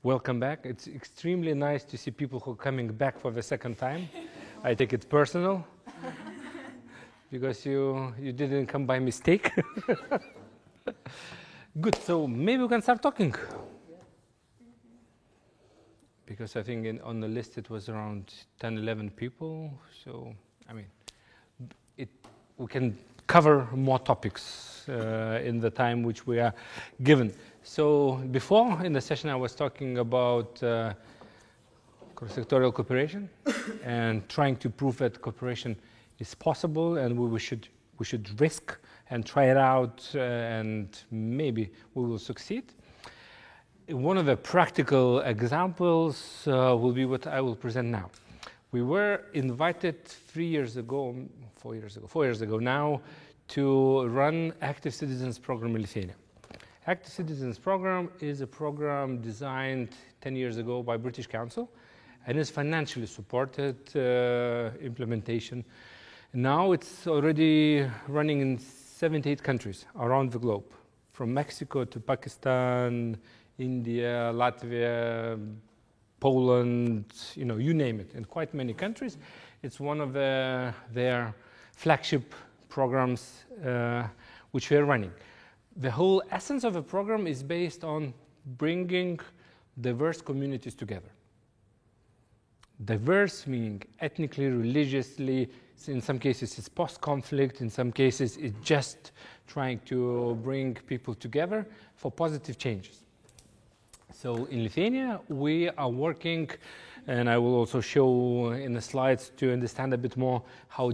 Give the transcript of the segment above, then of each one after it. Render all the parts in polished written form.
welcome back. It's extremely nice to see people who are coming back for the second time. I take it personal because you didn't come by mistake. Good, so maybe we can start talking. Because I think on the list it was around 10, 11 people. So, I mean, we can cover more topics in the time which we are given. So before in the session I was talking about cross-sectorial cooperation and trying to prove that cooperation is possible, and we should risk and try it out, and maybe we will succeed. One of the practical examples will be what I will present now. We were invited 4 years ago now, to run Active Citizens Program in Lithuania. Active Citizens Program is a program designed 10 years ago by British Council and is financially supported implementation. Now it's already running in 78 countries around the globe, from Mexico to Pakistan, India, Latvia, Poland, you name it, in quite many countries. It's one of their flagship programs which we are running. The whole essence of the program is based on bringing diverse communities together. Diverse meaning ethnically, religiously, in some cases it's post-conflict, in some cases it's just trying to bring people together for positive changes. So in Lithuania we are working, and I will also show in the slides to understand a bit more how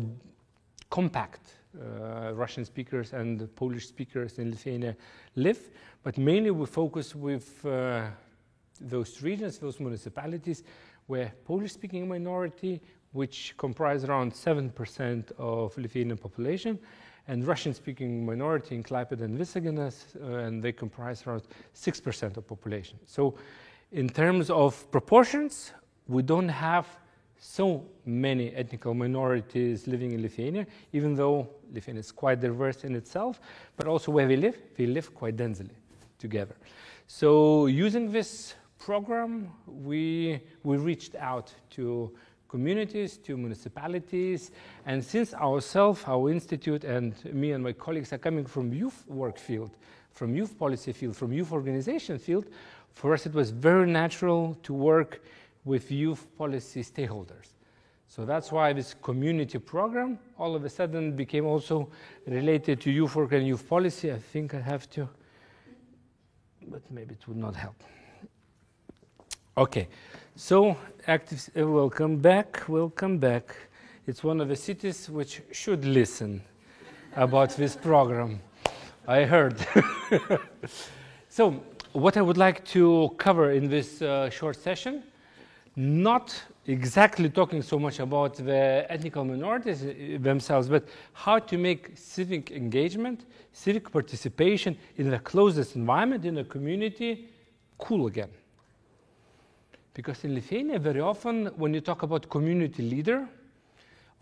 compact Russian speakers and Polish speakers in Lithuania live, but mainly we focus with those regions, those municipalities where Polish-speaking minority, which comprise around 7% of Lithuanian population, and Russian-speaking minority in Klaipėda and Visaginas, and they comprise around 6% of population. So in terms of proportions, we don't have so many ethnic minorities living in Lithuania, even though Lithuania is quite diverse in itself, but also where we live quite densely together. So using this program, we reached out to communities, to municipalities, and since our institute and me and my colleagues are coming from youth work field, from youth policy field, from youth organization field, for us it was very natural to work with youth policy stakeholders. So that's why this community program all of a sudden became also related to youth work and youth policy. I think I have to, but maybe it would not help. Okay, so welcome back. It's one of the cities which should listen about this program, I heard. So what I would like to cover in this short session, not exactly talking so much about the ethnic minorities themselves, but how to make civic engagement, civic participation in the closest environment, in the community, cool again. Because in Lithuania, very often, when you talk about community leader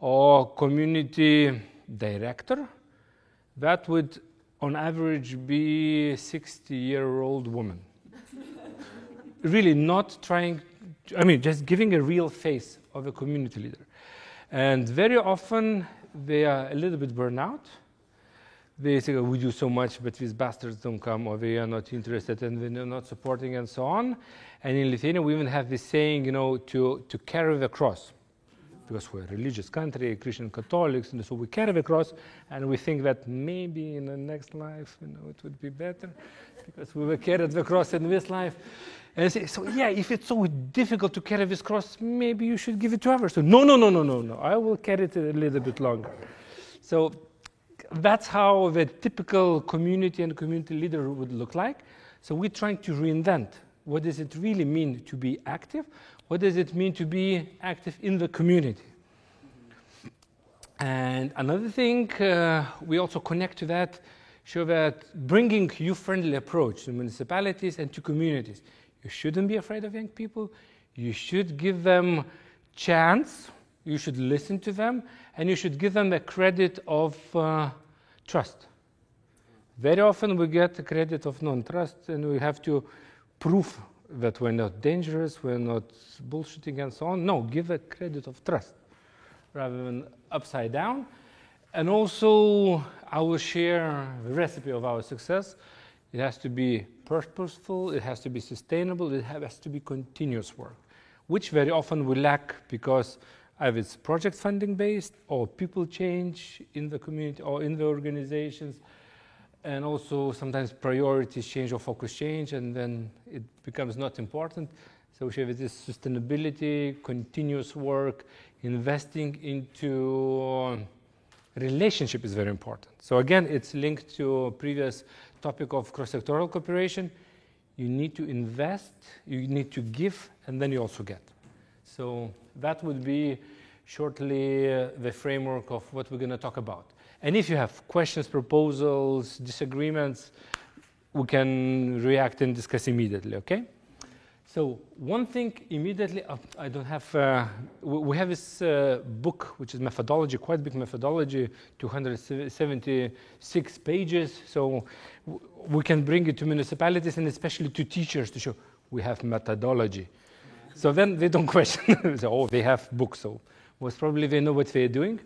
or community director, that would, on average, be a 60-year-old woman. Really not trying, just giving a real face of a community leader. And very often, they are a little bit burned out. They say, we do so much, but these bastards don't come, or they are not interested, and they're not supporting, and so on. And in Lithuania, we even have this saying, to carry the cross. Because we're a religious country, Christian Catholics, and so we carry the cross, and we think that maybe in the next life, it would be better, because we will carry the cross in this life. And I say, so yeah, if it's so difficult to carry this cross, maybe you should give it to others. So no, I will carry it a little bit longer. So that's how the typical community and community leader would look like. So we're trying to reinvent. What does it really mean to be active? What does it mean to be active in the community? And another thing, we also connect to that, show that bringing youth-friendly approach to municipalities and to communities. You shouldn't be afraid of young people. You should give them chance. You should listen to them, and you should give them the credit of trust. Very often we get the credit of non-trust, and we have to prove that we're not dangerous, we're not bullshitting and so on. No, give a credit of trust rather than upside down. And also, I will share the recipe of our success. It has to be purposeful, it has to be sustainable, it has to be continuous work, which very often we lack because either it's project funding based or people change in the community or in the organizations, and also sometimes priorities change or focus change, and then it becomes not important. So we have this sustainability, continuous work, investing into relationship is very important. So again, it's linked to a previous topic of cross-sectoral cooperation. You need to invest, you need to give, and then you also get. So that would be shortly the framework of what we're going to talk about. And if you have questions, proposals, disagreements, we can react and discuss immediately, okay? So one thing immediately, I don't have, we have this book, which is methodology, quite big methodology, 276 pages. So we can bring it to municipalities and especially to teachers to show we have methodology. So then they don't question, so, oh, they have books, so most probably they know what they're doing.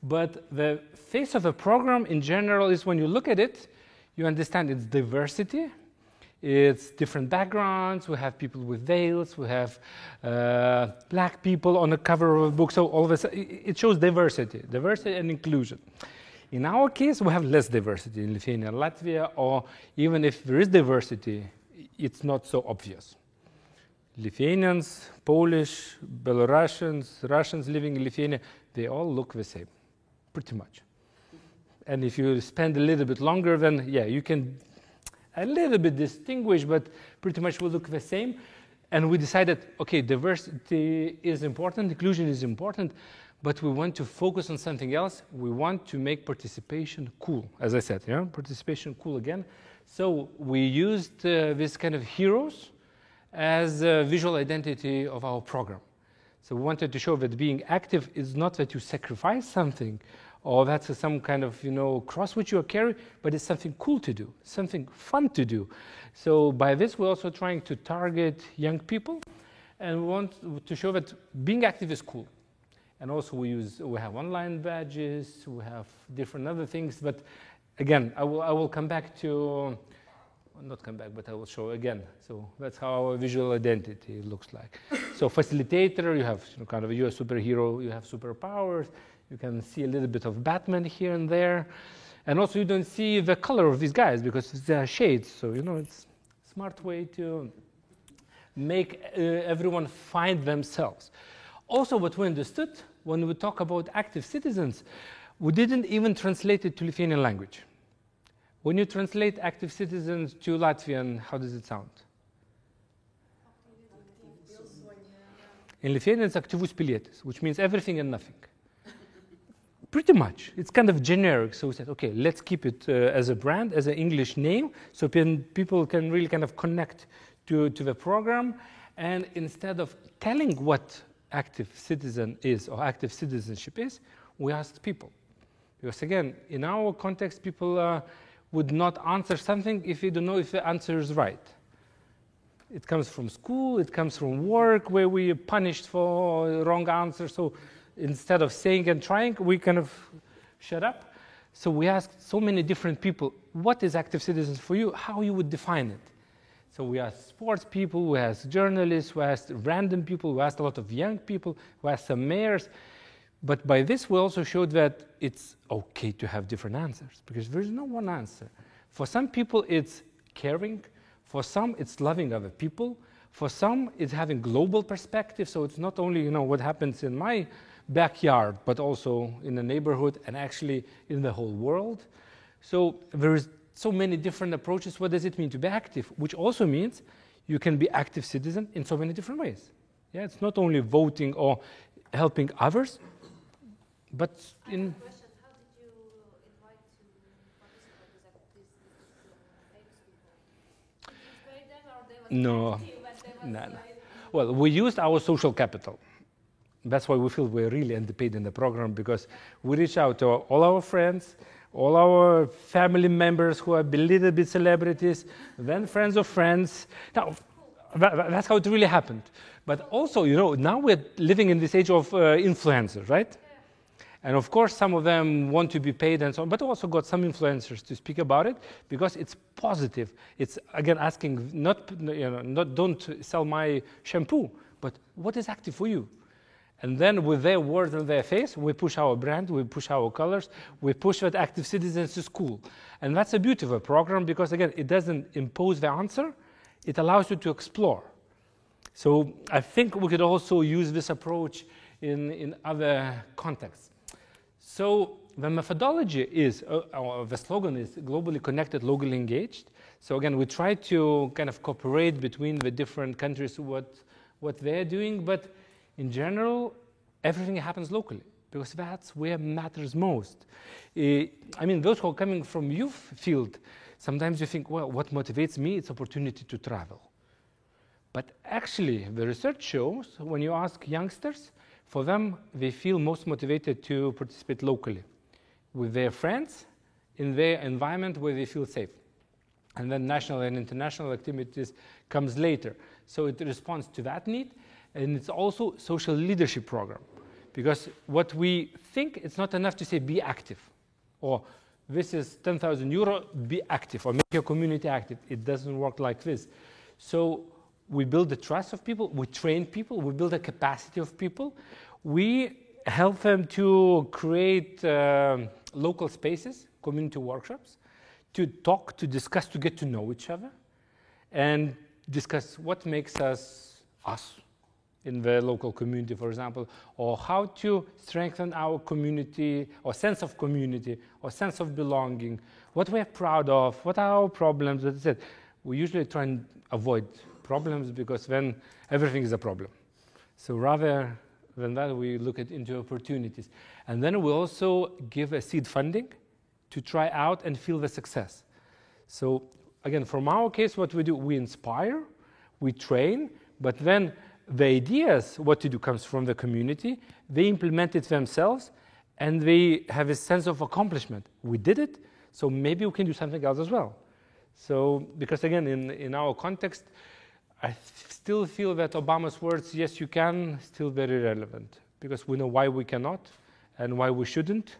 But the face of a program in general is when you look at it, you understand its diversity, it's different backgrounds, we have people with veils, we have black people on the cover of a book, so all of a sudden it shows diversity and inclusion. In our case, we have less diversity in Lithuania and Latvia, or even if there is diversity, it's not so obvious. Lithuanians, Polish, Belarusians, Russians living in Lithuania, they all look the same, pretty much. And if you spend a little bit longer, then yeah, you can a little bit distinguish, but pretty much will look the same. And we decided, okay, diversity is important, inclusion is important, but we want to focus on something else. We want to make participation cool, as I said, yeah, participation cool again. So we used this kind of heroes as a visual identity of our program. So we wanted to show that being active is not that you sacrifice something, or that's some kind of, cross which you carry, but it's something cool to do, something fun to do. So by this, we're also trying to target young people, and we want to show that being active is cool. And also we have online badges, we have different other things, but again, I will come back to, not come back, but I will show again. So that's how our visual identity looks like. So facilitator, you have kind of you're a superhero, you have superpowers. You can see a little bit of Batman here and there. And also you don't see the color of these guys because they are shades. So, it's a smart way to make everyone find themselves. Also, what we understood when we talk about active citizens, we didn't even translate it to Lithuanian language. When you translate active citizens to Latvian, how does it sound? In Lithuanian, it's aktyvus pilietis, which means everything and nothing. Pretty much. It's kind of generic. So we said, okay, let's keep it as a brand, as an English name, so people can really kind of connect to the program. And instead of telling what active citizen is or active citizenship is, we asked people. Because again, in our context, people would not answer something if they don't know if the answer is right. It comes from school, it comes from work, where we are punished for wrong answer. So instead of saying and trying, we kind of shut up. So we asked so many different people, what is active citizens for you? How you would define it? So we asked sports people, we asked journalists, we asked random people, we asked a lot of young people, we asked some mayors. But by this, we also showed that it's okay to have different answers, because there's no one answer. For some people, it's caring. For some, it's loving other people. For some, it's having global perspective. So it's not only, what happens in my backyard, but also in the neighborhood and actually in the whole world. So there is so many different approaches. What does it mean to be active? Which also means you can be active citizen in so many different ways. Yeah, it's not only voting or helping others, but in... How did you invite to participate with active people? Did you pay them or they were active, No. Well, we used our social capital. That's why we feel we're really underpaid in the program, because we reach out to all our friends, all our family members who are a little bit celebrities, then friends of friends. Now, That's how it really happened. But also, now we're living in this age of influencers, right? And of course, some of them want to be paid and so on, but also got some influencers to speak about it because it's positive. It's, again, asking not don't sell my shampoo, but what is active for you? And then with their words and their face, we push our brand, we push our colors, we push that active citizens to school. And that's the beauty of a program because, again, it doesn't impose the answer, it allows you to explore. So I think we could also use this approach in other contexts. So the methodology is, the slogan is globally connected, locally engaged. So again, we try to kind of cooperate between the different countries, what they're doing, but in general, everything happens locally because that's where matters most. I mean, those who are coming from youth field, sometimes you think, well, what motivates me? It's opportunity to travel. But actually, the research shows when you ask youngsters, for them, they feel most motivated to participate locally with their friends in their environment where they feel safe. And then national and international activities comes later. So it responds to that need. And it's also social leadership program. Because what we think, it's not enough to say be active. Or this is 10,000 euro, be active. Or make your community active. It doesn't work like this. So we build the trust of people, we train people, we build the capacity of people. We help them to create local spaces, community workshops, to talk, to discuss, to get to know each other, and discuss what makes us us in the local community, for example, or how to strengthen our community, or sense of community, or sense of belonging, what we're proud of, what are our problems, as I said. We usually try and avoid problems because then everything is a problem. So rather than that, we look into opportunities. And then we also give a seed funding to try out and feel the success. So again, from our case, what we do, we inspire, we train, but then the ideas, what to do, comes from the community. They implement it themselves, and they have a sense of accomplishment. We did it, so maybe we can do something else as well. So, because again, in our context, I still feel that Obama's words, yes, you can, still very relevant. Because we know why we cannot and why we shouldn't.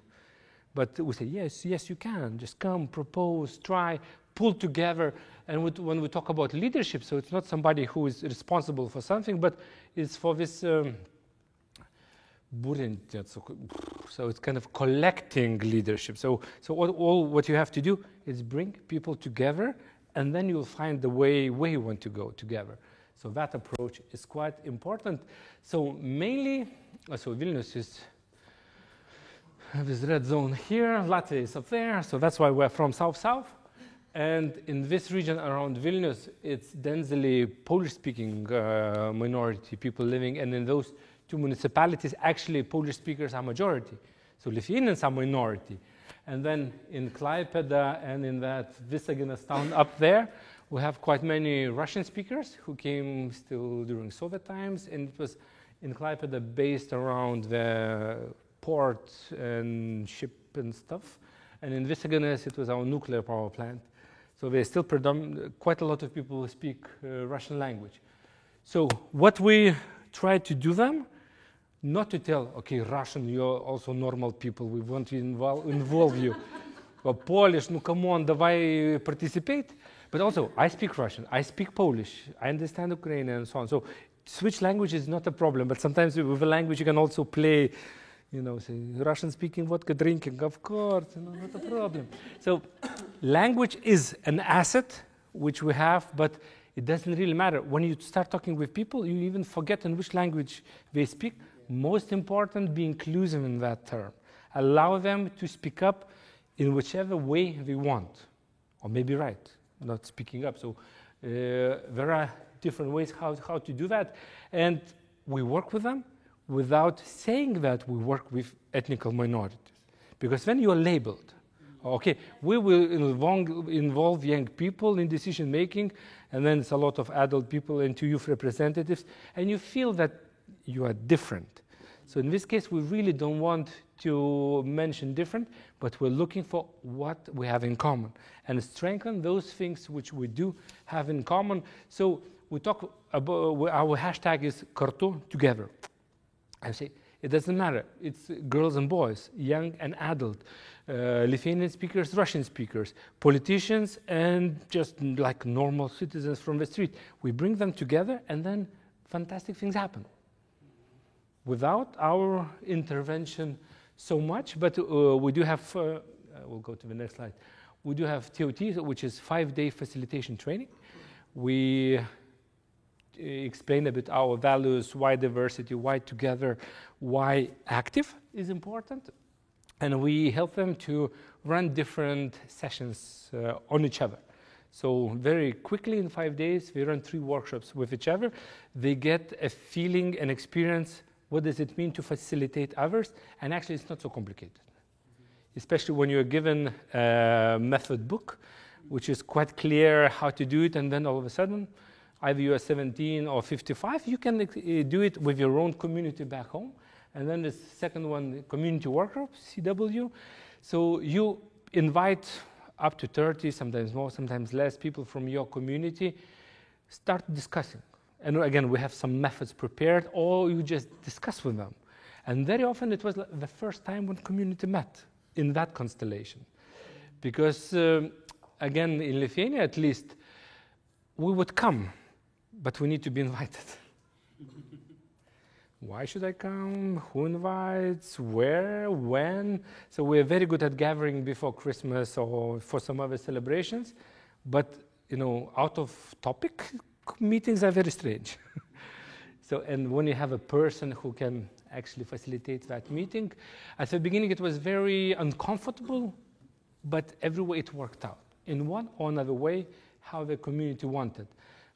But we say, yes, yes, you can. Just come, propose, try, pull together. And when we talk about leadership, so it's not somebody who is responsible for something, but it's for this, so it's kind of collecting leadership. So all what you have to do is bring people together, and then you'll find the way you want to go together. So that approach is quite important. So mainly, so Vilnius is this red zone here, Latvia is up there, so that's why we're from south-south. And in this region around Vilnius, it's densely Polish-speaking minority people living, and in those two municipalities, actually Polish speakers are majority. So Lithuanians are minority. And then in Klaipėda and in that Visaginas town up there, we have quite many Russian speakers who came still during Soviet times, and it was in Klaipėda based around the port and ship and stuff. And in Visaginas, it was our nuclear power plant. So there's still quite a lot of people who speak Russian language. So what we try to do them, not to tell, okay, Russian, you're also normal people, we want to involve you. Or Polish, no come on, давай participate. But also, I speak Russian, I speak Polish, I understand Ukrainian and so on. So switch language is not a problem, but sometimes with a language you can also play, say Russian speaking, vodka drinking, of course, not a problem. So language is an asset which we have, but it doesn't really matter. When you start talking with people, you even forget in which language they speak. Most important, be inclusive in that term. Allow them to speak up in whichever way they want, or maybe right, not speaking up. So there are different ways how to do that. And we work with them without saying that we work with ethnic minorities. Because then you are labeled. Okay, we will involve young people in decision making, and then it's a lot of adult people and two youth representatives, and you feel that you are different. So in this case, we really don't want to mention different, but we're looking for what we have in common and strengthen those things which we do have in common. So we talk about, our hashtag is Kartu, together. I say, it doesn't matter. It's girls and boys, young and adult, Lithuanian speakers, Russian speakers, politicians, and just like normal citizens from the street. We bring them together, and then fantastic things happen. Without our intervention so much, but we do have, we'll go to the next slide. We do have TOT, which is 5-day facilitation training. We explain a bit our values, why diversity, why together, why active is important. And we help them to run different sessions on each other. So very quickly in 5 days, we run 3 workshops with each other. They get a feeling and experience, what does it mean to facilitate others? And actually it's not so complicated. Especially when you're given a method book, which is quite clear how to do it, and then all of a sudden, either you are 17 or 55, you can do it with your own community back home. And then the second one, community workshop, CW. So you invite up to 30, sometimes more, sometimes less, people from your community, start discussing. And again, we have some methods prepared, or you just discuss with them. And very often it was the first time when community met in that constellation. Because again, in Lithuania at least, we would come, but we need to be invited. Why should I come? Who invites? Where? When? So we're very good at gathering before Christmas or for some other celebrations, but out of topic meetings are very strange. So, and when you have a person who can actually facilitate that meeting, at the beginning it was very uncomfortable, but every way it worked out in one or another way how the community wanted.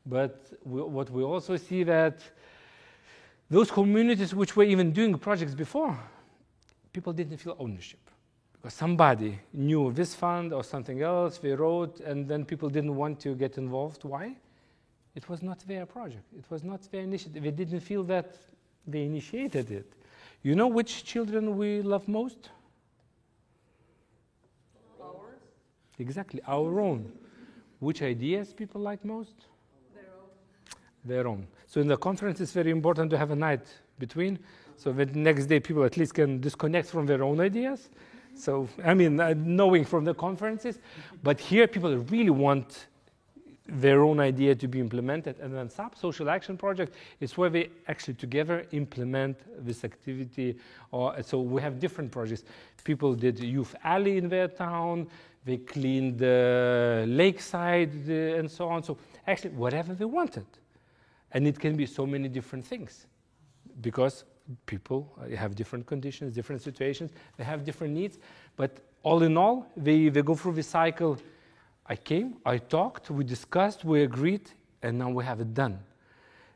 But what we also see that those communities which were even doing projects before, people didn't feel ownership. Because somebody knew this fund or something else, they wrote, and then people didn't want to get involved. Why? It was not their project. It was not their initiative. They didn't feel that they initiated it. You know which children we love most? Ours? Exactly, our own. Which ideas people like most? Their own. So in the conference, it's very important to have a night between, so that next day people at least can disconnect from their own ideas. So, I mean, knowing from the conferences, but here people really want their own idea to be implemented. And then SAP, Social Action Project, is where they actually together implement this activity. So we have different projects. People did youth alley in their town, they cleaned the lakeside and so on. So actually whatever they wanted. And it can be so many different things because people have different conditions, different situations, they have different needs. But all in all, they go through the cycle. I came, I talked, we discussed, we agreed, and now we have it done.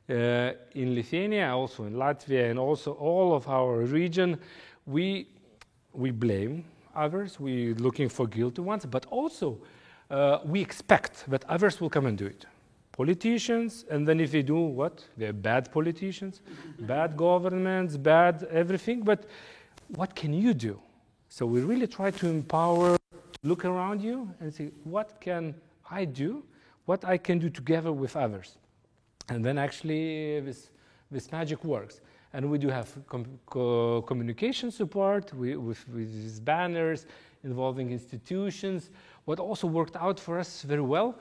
In Lithuania, also in Latvia, and also all of our region, we blame others, we're looking for guilty ones, but also we expect that others will come and do it. Politicians, and then if they do what? They're bad politicians, bad governments, bad everything, but what can you do? So we really try to empower, look around you and say, what can I do? What I can do together with others? And then actually this magic works. And we do have communication support with these banners involving institutions. What also worked out for us very well,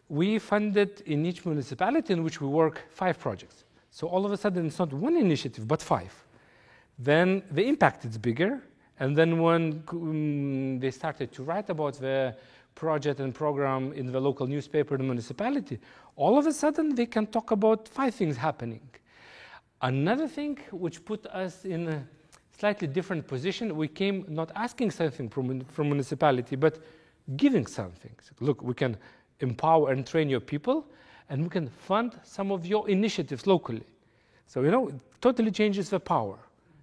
we funded in each municipality in which we work 5 projects. So all of a sudden it's not one initiative, but 5. Then the impact is bigger. And then when they started to write about the project and program in the local newspaper in the municipality, all of a sudden they can talk about 5 things happening. Another thing which put us in a slightly different position, we came not asking something from municipality, but giving something. So, look, we can empower and train your people, and we can fund some of your initiatives locally. So, it totally changes the power.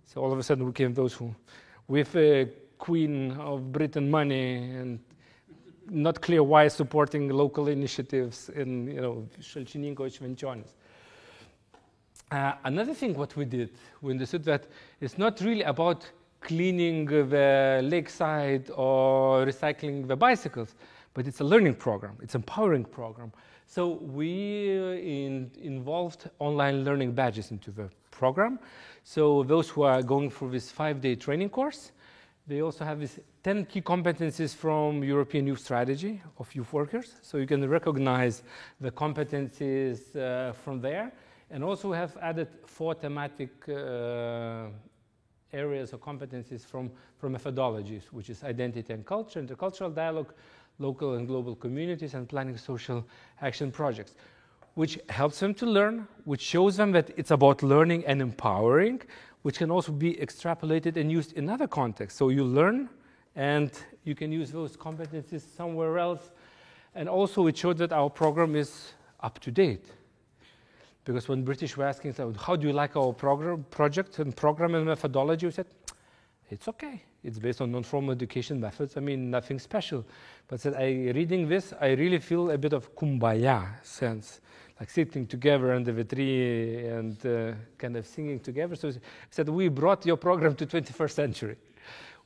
So all of a sudden we came those who, with Queen of Britain money and not clear why supporting local initiatives in, Šalčininko, Švenčionys. Another thing what we did, we understood that it's not really about cleaning the lakeside or recycling the bicycles, but it's a learning program, it's an empowering program. So we involved online learning badges into the program. So those who are going through this 5-day training course, they also have these 10 key competencies from European Youth Strategy of youth workers. So you can recognize the competencies from there. And also have added 4 thematic areas of competencies from methodologies, which is identity and culture, intercultural dialogue, local and global communities, and planning social action projects, which helps them to learn, which shows them that it's about learning and empowering, which can also be extrapolated and used in other contexts. So you learn, and you can use those competencies somewhere else. And also it showed that our program is up to date. Because when British were asking, how do you like our project and program and methodology, we said, it's okay. It's based on non-formal education methods. I mean, nothing special. But said, reading this, I really feel a bit of kumbaya sense, like sitting together under the tree and kind of singing together. So he said, we brought your program to 21st century,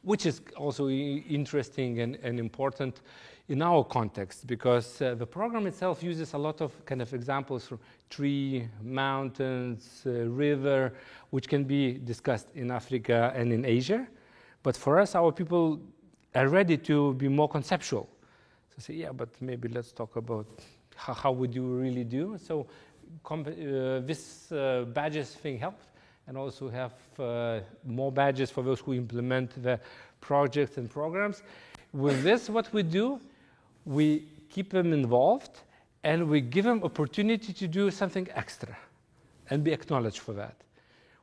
which is also interesting and important in our context, because the program itself uses a lot of kind of examples from tree, mountains, river, which can be discussed in Africa and in Asia. But for us, our people are ready to be more conceptual. So say, yeah, but maybe let's talk about how would you really do. So this badges thing helped, and also have more badges for those who implement the projects and programs. With this, what we do, we keep them involved, and we give them opportunity to do something extra and be acknowledged for that.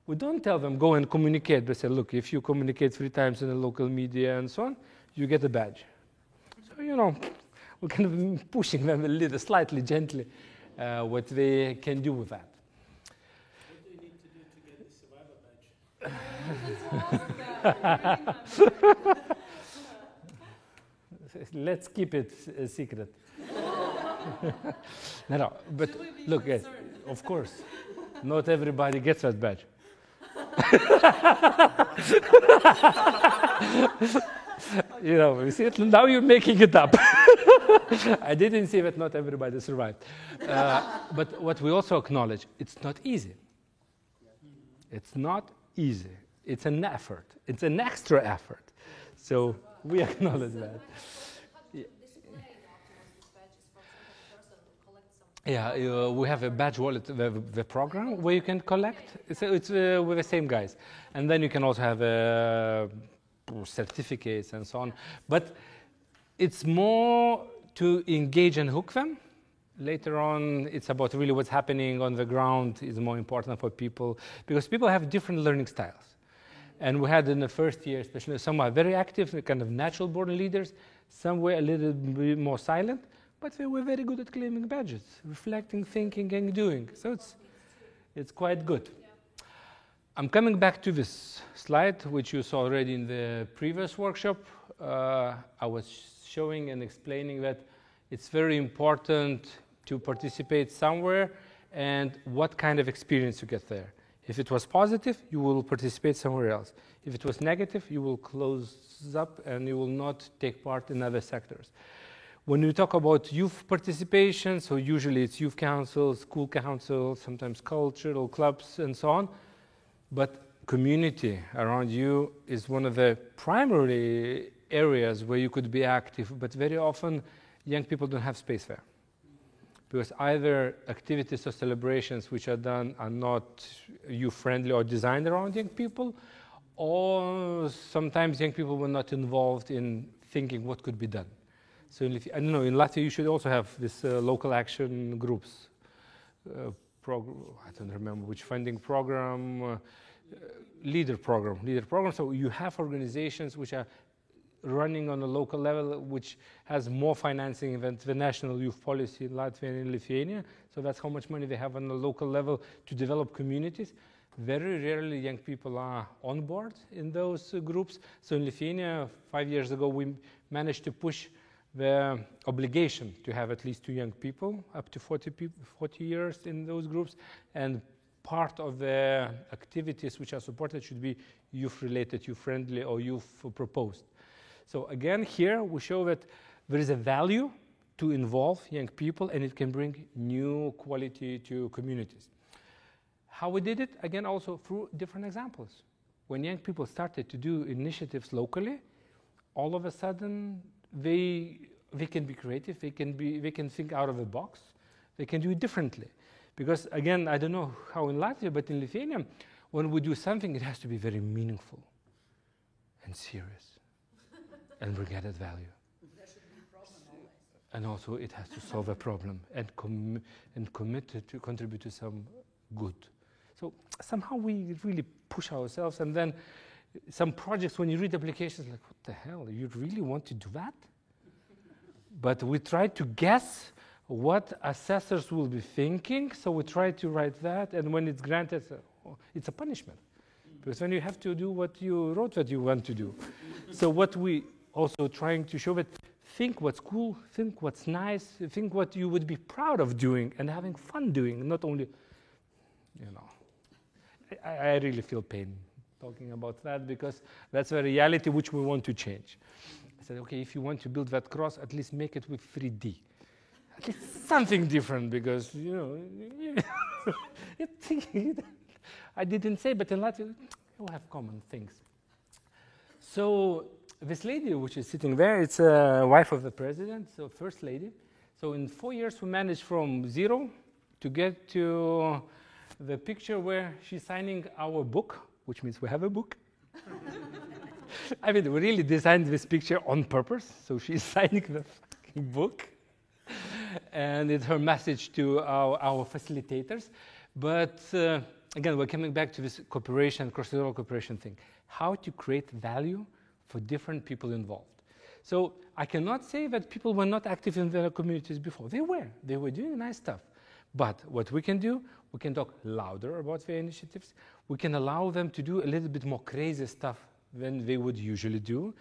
We don't tell them, go and communicate. We say, look, if you communicate 3 times in the local media and so on, you get a badge. So, you know, we're kind of pushing them a little, slightly, gently, what they can do with that. What do you need to do to get the survivor badge? Let's keep it a secret. No, but look, of course, not everybody gets that badge. You know, you see it, now you're making it up. I didn't say that not everybody survived. But what we also acknowledge, it's not easy. It's not easy. It's an effort. It's an extra effort. So we acknowledge that. Yeah, we have a badge wallet, the program, where you can collect. It's with the same guys. And then you can also have certificates and so on. But it's more to engage and hook them. Later on, it's about really what's happening on the ground is more important for people, because people have different learning styles. And we had in the first year, especially, some are very active, kind of natural-born leaders. Some were a little bit more silent. But they were very good at claiming badges, reflecting, thinking, and doing. So it's quite good. Yeah. I'm coming back to this slide, which you saw already in the previous workshop. I was showing and explaining that it's very important to participate somewhere and what kind of experience you get there. If it was positive, you will participate somewhere else. If it was negative, you will close up and you will not take part in other sectors. When we talk about youth participation, so usually it's youth councils, school councils, sometimes cultural clubs, and so on. But community around you is one of the primary areas where you could be active, but very often young people don't have space there. Because either activities or celebrations which are done are not youth-friendly or designed around young people, or sometimes young people were not involved in thinking what could be done. So I don't know, in Latvia you should also have this local action groups. I don't remember which funding program, leader program. So you have organizations which are running on a local level, which has more financing than the national youth policy in Latvia and Lithuania. So that's how much money they have on the local level to develop communities. Very rarely young people are on board in those groups. So in Lithuania, 5 years ago, we managed to push the obligation to have at least 2 young people, up to 40 years in those groups, and part of the activities which are supported should be youth-related, youth-friendly, or youth-proposed. So again, here we show that there is a value to involve young people, and it can bring new quality to communities. How we did it? Again, also through different examples. When young people started to do initiatives locally, all of a sudden they can be creative, they can think out of the box, they can do it differently. Because again, I don't know how in Latvia, but in Lithuania, when we do something, it has to be very meaningful and serious and bring added value. There should be a problem always. And also it has to solve a problem and commit to contribute to some good. So somehow we really push ourselves, and then some projects, when you read applications, like, what the hell, you really want to do that? But we try to guess what assessors will be thinking, so we try to write that, and when it's granted, it's a punishment. Because then you have to do what you wrote that you want to do. So what we also trying to show that, think what's cool, think what's nice, think what you would be proud of doing and having fun doing, not only, I really feel pain talking about that, because that's a reality which we want to change. I said, okay, if you want to build that cross, at least make it with 3D. At least something different, because, I didn't say, but in Latvia, we have common things. So this lady, which is sitting there, it's a wife of the president, so first lady. So in 4 years, we managed from 0 to get to the picture where she's signing our book, which means we have a book. I mean, we really designed this picture on purpose. So she's signing the fucking book. And it's her message to our facilitators. But again, we're coming back to this cooperation, cross-sectoral cooperation thing. How to create value for different people involved. So I cannot say that people were not active in their communities before. They were doing nice stuff. But what we can do, we can talk louder about their initiatives. We can allow them to do a little bit more crazy stuff than they would usually do.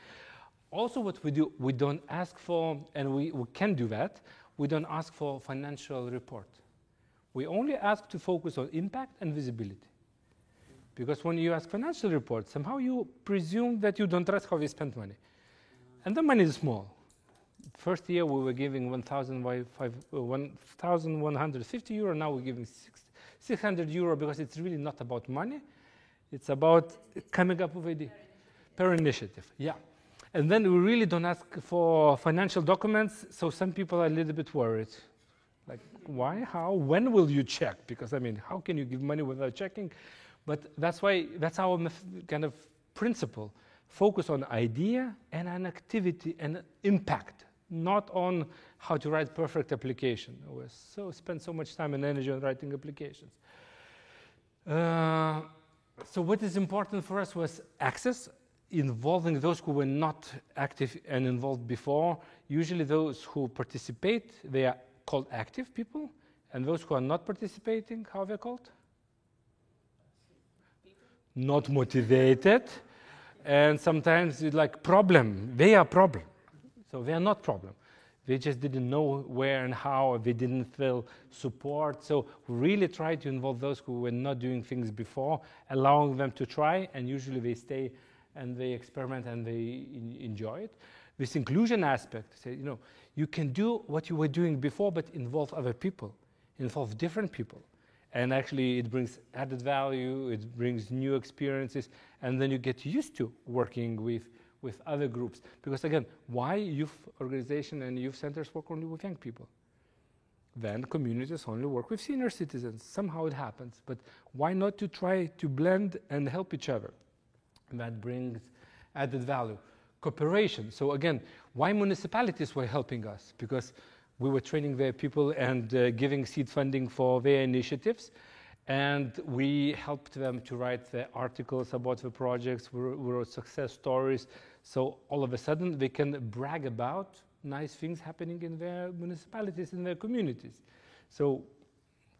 Also what we do, we don't ask for, and we can do that, we don't ask for financial report. We only ask to focus on impact and visibility. Because when you ask financial reports, somehow you presume that you don't trust how they spend money. And the money is small. First year we were giving 1,150 euro, now we're giving 600 euro, because it's really not about money. It's about coming up with idea. Per initiative, yeah. And then we really don't ask for financial documents, so some people are a little bit worried. Like, why, how, when will you check? Because, I mean, how can you give money without checking? But that's why, that's our kind of principle. Focus on idea and an activity and impact, not on how to write perfect application. We spend so much time and energy on writing applications. So what is important for us was access, involving those who were not active and involved before. Usually those who participate, they are called active people, and those who are not participating, how are they called? Not motivated, and sometimes it's like problem. They are problem, so they are not problem. They just didn't know where and how, they didn't feel support. So we really try to involve those who were not doing things before, allowing them to try, and usually they stay and they experiment and they enjoy it. This inclusion aspect, say, you can do what you were doing before, but involve other people, involve different people. And actually it brings added value, it brings new experiences, and then you get used to working with other groups. Because again, why youth organization and youth centers work only with young people? Then communities only work with senior citizens. Somehow it happens, but why not to try to blend and help each other? And that brings added value. Cooperation. So again, why municipalities were helping us? Because we were training their people and giving seed funding for their initiatives. And we helped them to write the articles about the projects. We wrote success stories. So all of a sudden, they can brag about nice things happening in their municipalities, in their communities. So,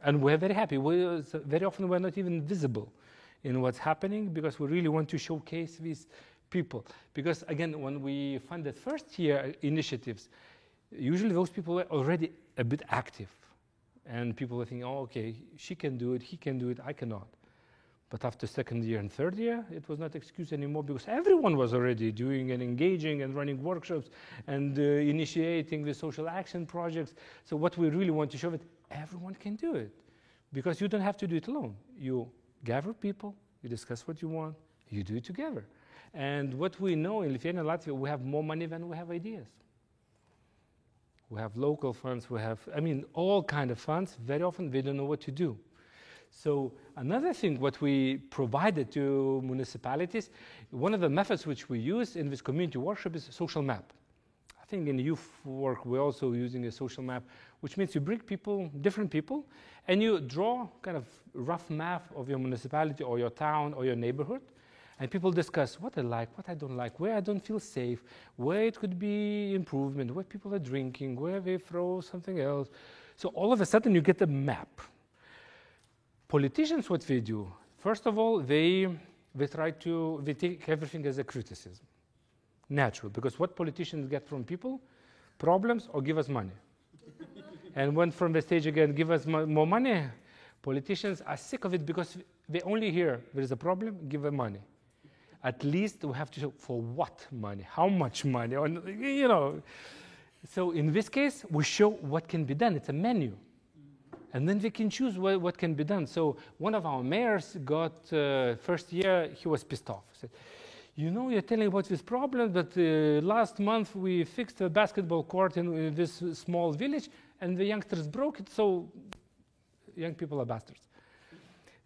and we're very happy. Very often, we're not even visible in what's happening, because we really want to showcase these people. Because again, when we funded first year initiatives, usually those people were already a bit active. And people were thinking, oh, okay, she can do it, he can do it, I cannot. But after second year and third year, it was not excuse anymore because everyone was already doing and engaging and running workshops and initiating the social action projects. So what we really want to show that everyone can do it because you don't have to do it alone. You gather people, you discuss what you want, you do it together. And what we know in Lithuania and Latvia, we have more money than we have ideas. We have local funds, we have, all kind of funds. Very often they don't know what to do. So another thing what we provided to municipalities, one of the methods which we use in this community workshop is a social map. I think in youth work we're also using a social map, which means you bring people, different people, and you draw kind of rough map of your municipality or your town or your neighborhood, and people discuss what I like, what I don't like, where I don't feel safe, where it could be improvement, where people are drinking, where they throw something else. So all of a sudden you get a map. Politicians, what they do, first of all, they take everything as a criticism. Natural, because what politicians get from people? Problems or give us money. And when from the stage again, give us more money, politicians are sick of it because they only hear there is a problem, give them money. At least we have to show for what money, how much money, or, So in this case, we show what can be done. It's a menu. And then they can choose what can be done. So one of our mayors got, first year, he was pissed off. He said, you're telling about this problem, but last month we fixed a basketball court in this small village, and the youngsters broke it, so young people are bastards.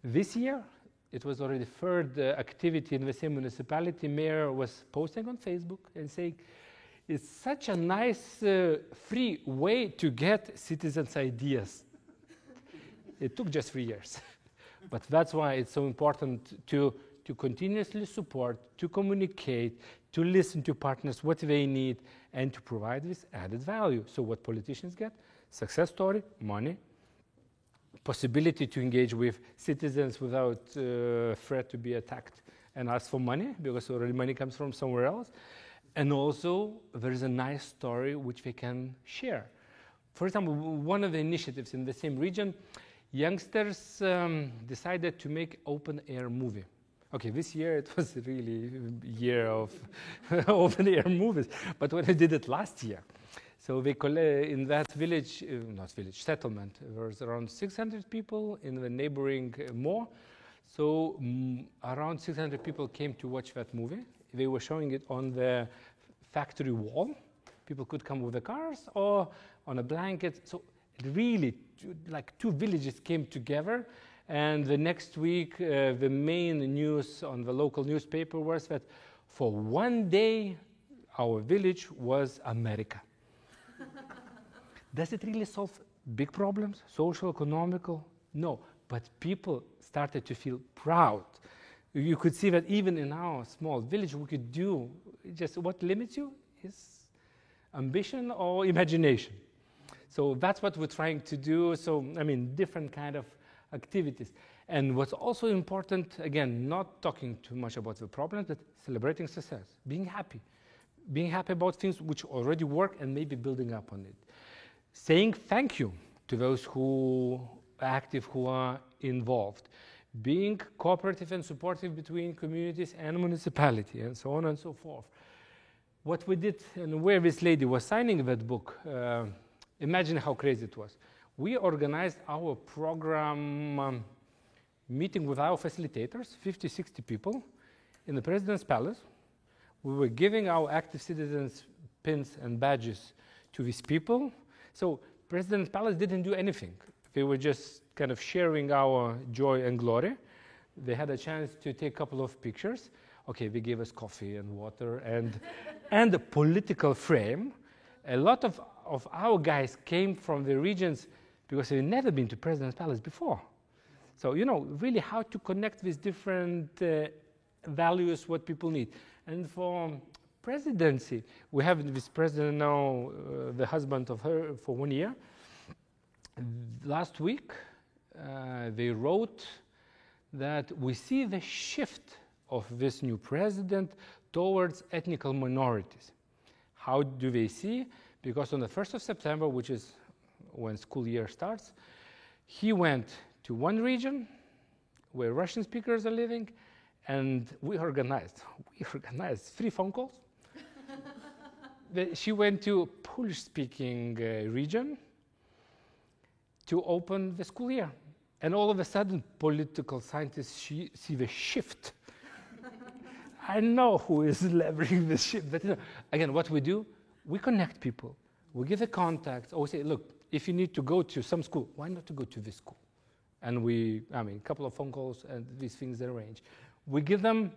This year, it was already third activity in the same municipality. Mayor was posting on Facebook and saying, it's such a nice, free way to get citizens' ideas. It took just 3 years. But that's why it's so important to continuously support, to communicate, to listen to partners, what they need, and to provide this added value. So what politicians get? Success story, money, possibility to engage with citizens without threat to be attacked and ask for money, because already money comes from somewhere else. And also, there is a nice story which they can share. For example, one of the initiatives in the same region, youngsters decided to make open-air movie. Okay, this year it was really a year of open-air movies, but when I did it last year, so they in that village, settlement, there was around 600 people, in the neighboring more. So around 600 people came to watch that movie. They were showing it on the factory wall. People could come with the cars or on a blanket. So really, like two villages came together. And the next week, the main news on the local newspaper was that for one day, our village was America. Does it really solve big problems, social, economical? No, but people started to feel proud. You could see that even in our small village, we could do, just what limits you is ambition or imagination. So that's what we're trying to do. So, different kind of activities. And what's also important, again, not talking too much about the problems, but celebrating success, being happy about things which already work and maybe building up on it. Saying thank you to those who are active, who are involved. Being cooperative and supportive between communities and municipality, and so on and so forth. What we did, and where this lady was signing that book, imagine how crazy it was. We organized our program meeting with our facilitators, 50, 60 people, in the President's Palace. We were giving our active citizens pins and badges to these people. So President's Palace didn't do anything. They were just kind of sharing our joy and glory. They had a chance to take a couple of pictures. Okay, they gave us coffee and water and a political frame. A lot of our guys came from the regions because they've never been to President's Palace before. So, really how to connect with different values, what people need. And for presidency, we have this president now, the husband of her, for 1 year. Last week, they wrote that we see the shift of this new president towards ethnic minorities. How do they see? Because on the 1st of September, which is when school year starts, he went to one region where Russian speakers are living, and we organized 3 phone calls. She went to Polish-speaking region to open the school year. And all of a sudden, political scientists see the shift. I know who is leveraging this shift. But again, what we do, we connect people. We give the contacts. Or we say, look, if you need to go to some school, why not to go to this school? And a couple of phone calls and these things are arranged. We give them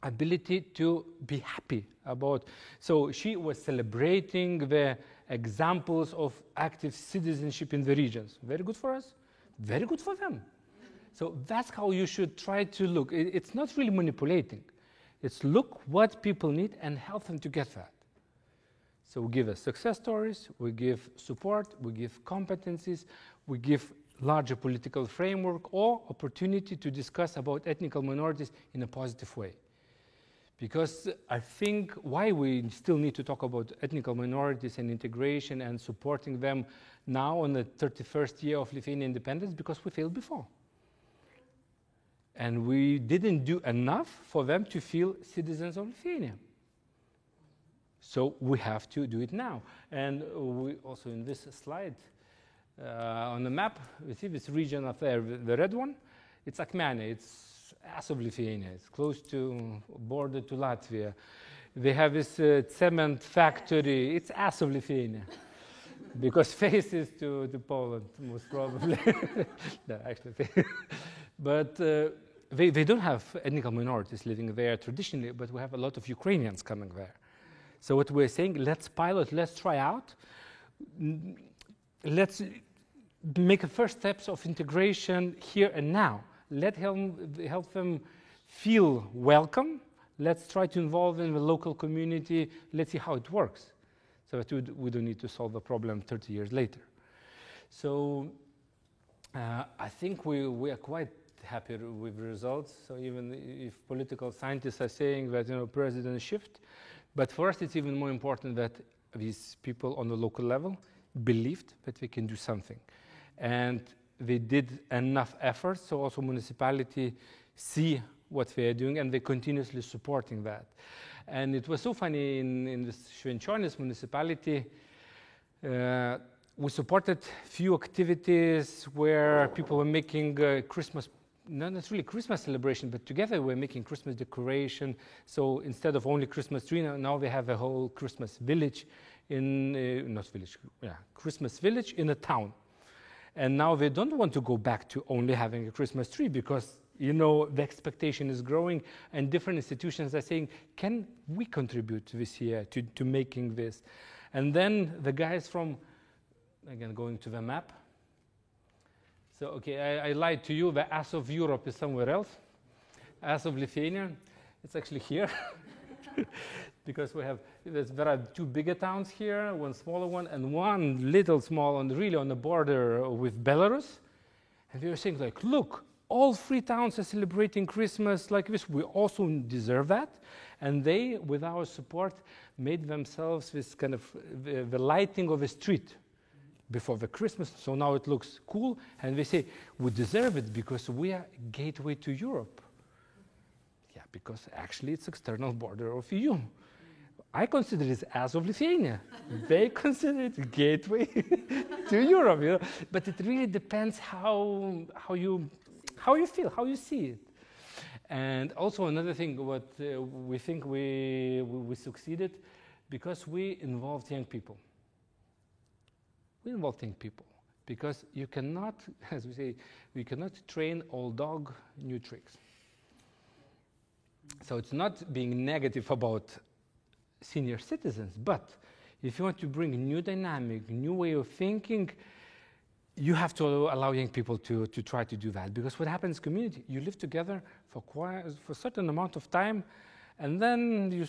ability to be happy about. So she was celebrating the examples of active citizenship in the regions. Very good for us, very good for them. So that's how you should try to look. It's not really manipulating. It's look what people need and help them to get that. So we give us success stories, we give support, we give competencies, we give larger political framework or opportunity to discuss about ethnic minorities in a positive way. Because I think why we still need to talk about ethnic minorities and integration and supporting them now on the 31st year of Lithuanian independence, because we failed before. And we didn't do enough for them to feel citizens of Lithuania. So we have to do it now. And we also in this slide, on the map, we see this region up there, the red one. It's Akmenė, it's ass of Lithuania. It's close to border to Latvia. They have this cement factory. It's ass of Lithuania. Because faces to Poland, most probably. No, actually. But they don't have ethnic minorities living there traditionally, but we have a lot of Ukrainians coming there. So what we're saying, let's pilot, let's try out. Let's make the first steps of integration here and now. Let help them feel welcome. Let's try to involve in the local community. Let's see how it works. So that we don't need to solve the problem 30 years later. So I think we are quite happy with the results. So even if political scientists are saying that president shift, but for us it's even more important that these people on the local level believed that they can do something. And they did enough effort, so also municipality see what they are doing and they're continuously supporting that. And it was so funny in this Švenčionys municipality, we supported few activities where people were making Christmas, not necessarily Christmas celebration, but together we're making Christmas decoration. So instead of only Christmas tree, now they have a whole Christmas village Christmas village in a town. And now they don't want to go back to only having a Christmas tree because, the expectation is growing and different institutions are saying, can we contribute this year to making this? And then the guys from, again, going to the map. So, okay, I lied to you. The ass of Europe is somewhere else. Ass of Lithuania, it's actually here. Because there are 2 bigger towns here, 1 smaller one, and 1 little small one, really on the border with Belarus. And we were saying, look, all 3 towns are celebrating Christmas like this. We also deserve that. And they, with our support, made themselves this kind of the lighting of the street before the Christmas. So now it looks cool. And they say, we deserve it because we are a gateway to Europe. Yeah, because actually it's external border of EU. I consider it as of Lithuania. They consider it a gateway to Europe. But it really depends how you feel, how you see it. And also another thing, what we think we succeeded because we involved young people. We involved young people because you cannot, as we say, we cannot train old dog new tricks. So it's not being negative about senior citizens, but if you want to bring a new dynamic, new way of thinking, you have to allow young people to try to do that. Because what happens in community, you live together for a certain amount of time, and then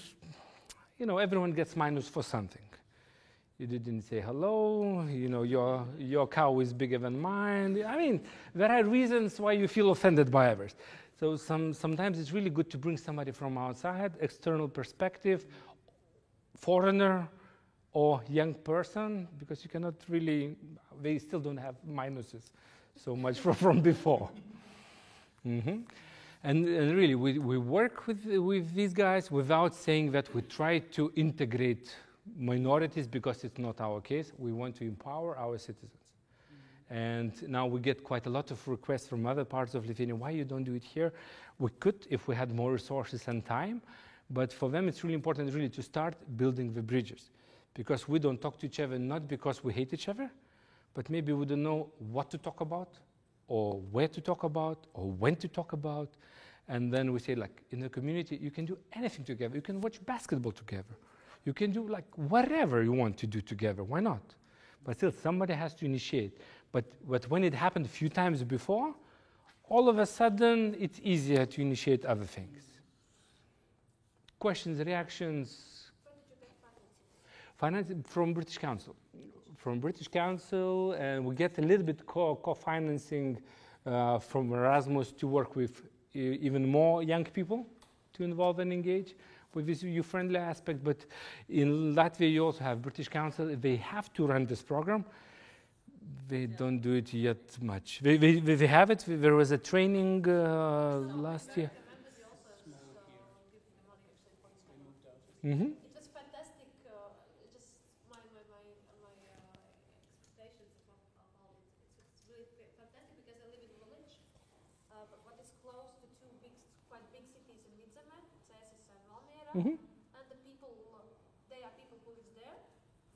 everyone gets minus for something. You didn't say hello, your cow is bigger than mine. I mean, there are reasons why you feel offended by others. So sometimes it's really good to bring somebody from outside, external perspective, foreigner or young person, because you cannot really, they still don't have minuses so much from before. Mhm. And really, we work with these guys without saying that we try to integrate minorities, because it's not our case. We want to empower our citizens. And now we get quite a lot of requests from other parts of Lithuania. Why you don't do it here? We could if we had more resources and time, but for them it's really important really to start building the bridges, because we don't talk to each other not because we hate each other, but maybe we don't know what to talk about, or where to talk about, or when to talk about. And then we say, like, in the community you can do anything together. You can watch basketball together. You can do like whatever you want to do together. Why not? But still, somebody has to initiate. But when it happened a few times before, all of a sudden it's easier to initiate other things. Questions, reactions? Where did you get financing? Financing from British Council. From British Council, and we get a little bit co-financing from Erasmus to work with even more young people to involve and engage with this youth-friendly aspect. But in Latvia, you also have British Council. They have to run this program. They don't do it yet much. They have it. There was a training last year. The embassy also is giving the money actually for this program. Mm-hmm. It was fantastic. Just my expectations about it. It's really fantastic because I live in a village, but what is close to two quite big cities in Lietuvas, and Valmiera, Mm-hmm. and the people, they are people who live there,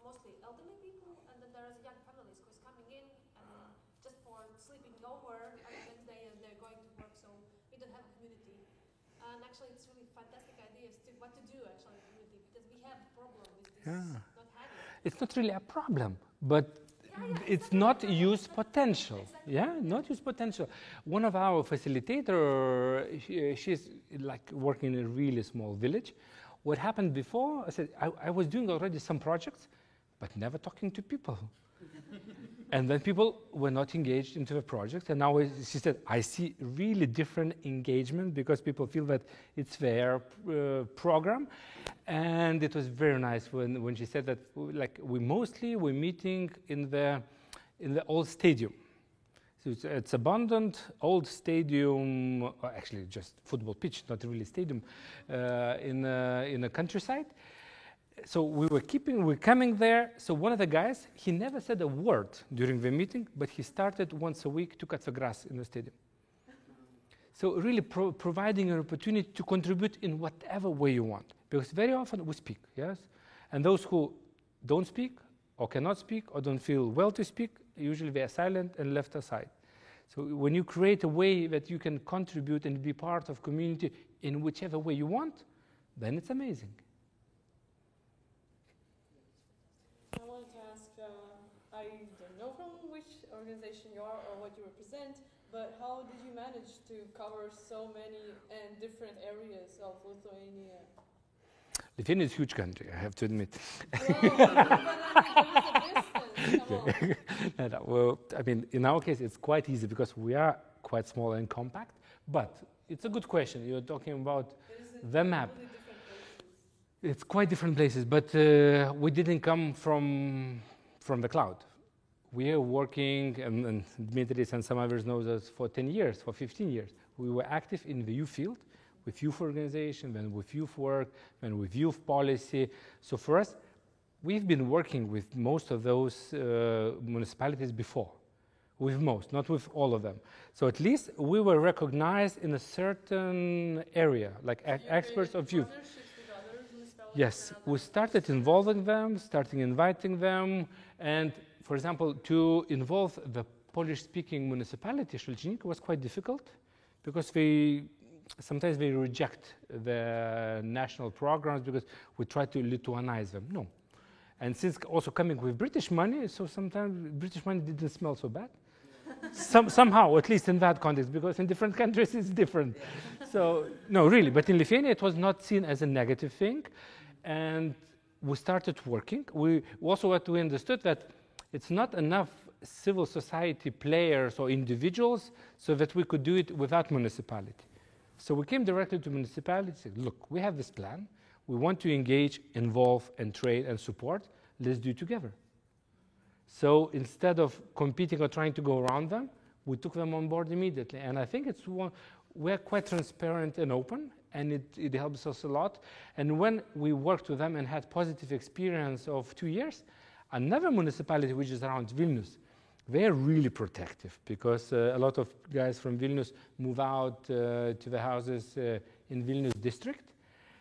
mostly elderly people, and then there is young families who is coming in and just for sleeping over on Wednesday and they're going to work, so we don't have a community. And actually it's really fantastic ideas to what to do actually in the community, because we have a problem with this not having it. It's not really a problem, but it's not use potential. Yeah, not use potential. One of our facilitator, she's like working in a really small village. What happened before, I said, I was doing already some projects, but never talking to people. And then people were not engaged into the project. And now she said, I see really different engagement because people feel that it's their program. And it was very nice when she said that, like, we're meeting in the old stadium. So it's abandoned old stadium, or actually just football pitch, not really stadium, in the countryside. So we're coming there. So one of the guys, he never said a word during the meeting, but he started once a week to cut the grass in the stadium. So really providing an opportunity to contribute in whatever way you want. Because very often we speak, yes? And those who don't speak, or cannot speak, or don't feel well to speak, usually they are silent and left aside. So when you create a way that you can contribute and be part of community in whichever way you want, then it's amazing. I wanted to ask, I don't know from which organization you are or what you represent, but how did you manage to cover so many and different areas of Lithuania? Lithuania is a huge country, I have to admit. Well, but I mean, there is a distance, come on. Well, I mean, in our case, it's quite easy because we are quite small and compact, but it's a good question. You're talking about the map. Really different places. It's quite different places, but we didn't come from the cloud. We are working, and Dmitris and some others know us for 10 years, for 15 years. We were active in the youth field, with youth organization, then with youth work, then with youth policy. So for us, we've been working with most of those municipalities before. With most, not with all of them. So at least we were recognized in a certain area, like experts of youth. Partnerships with other municipalities? Yes, and we other- started involving them, starting inviting them, and for example, to involve the Polish-speaking municipality, Szulciniki, was quite difficult because sometimes they reject the national programs because we try to Lithuanize them. No. And since also coming with British money, so sometimes British money didn't smell so bad. Somehow, at least in that context, because in different countries it's different. So, no, really, but in Lithuania it was not seen as a negative thing. And we started working. We also what we understood that it's not enough civil society players or individuals so that we could do it without municipality. So we came directly to municipality and said, look, we have this plan. We want to engage, involve, and trade and support. Let's do it together. So instead of competing or trying to go around them, we took them on board immediately. And I think we're quite transparent and open, and it helps us a lot. And when we worked with them and had positive experience of 2 years, another municipality which is around Vilnius, they're really protective, because a lot of guys from Vilnius move out to the houses in Vilnius district.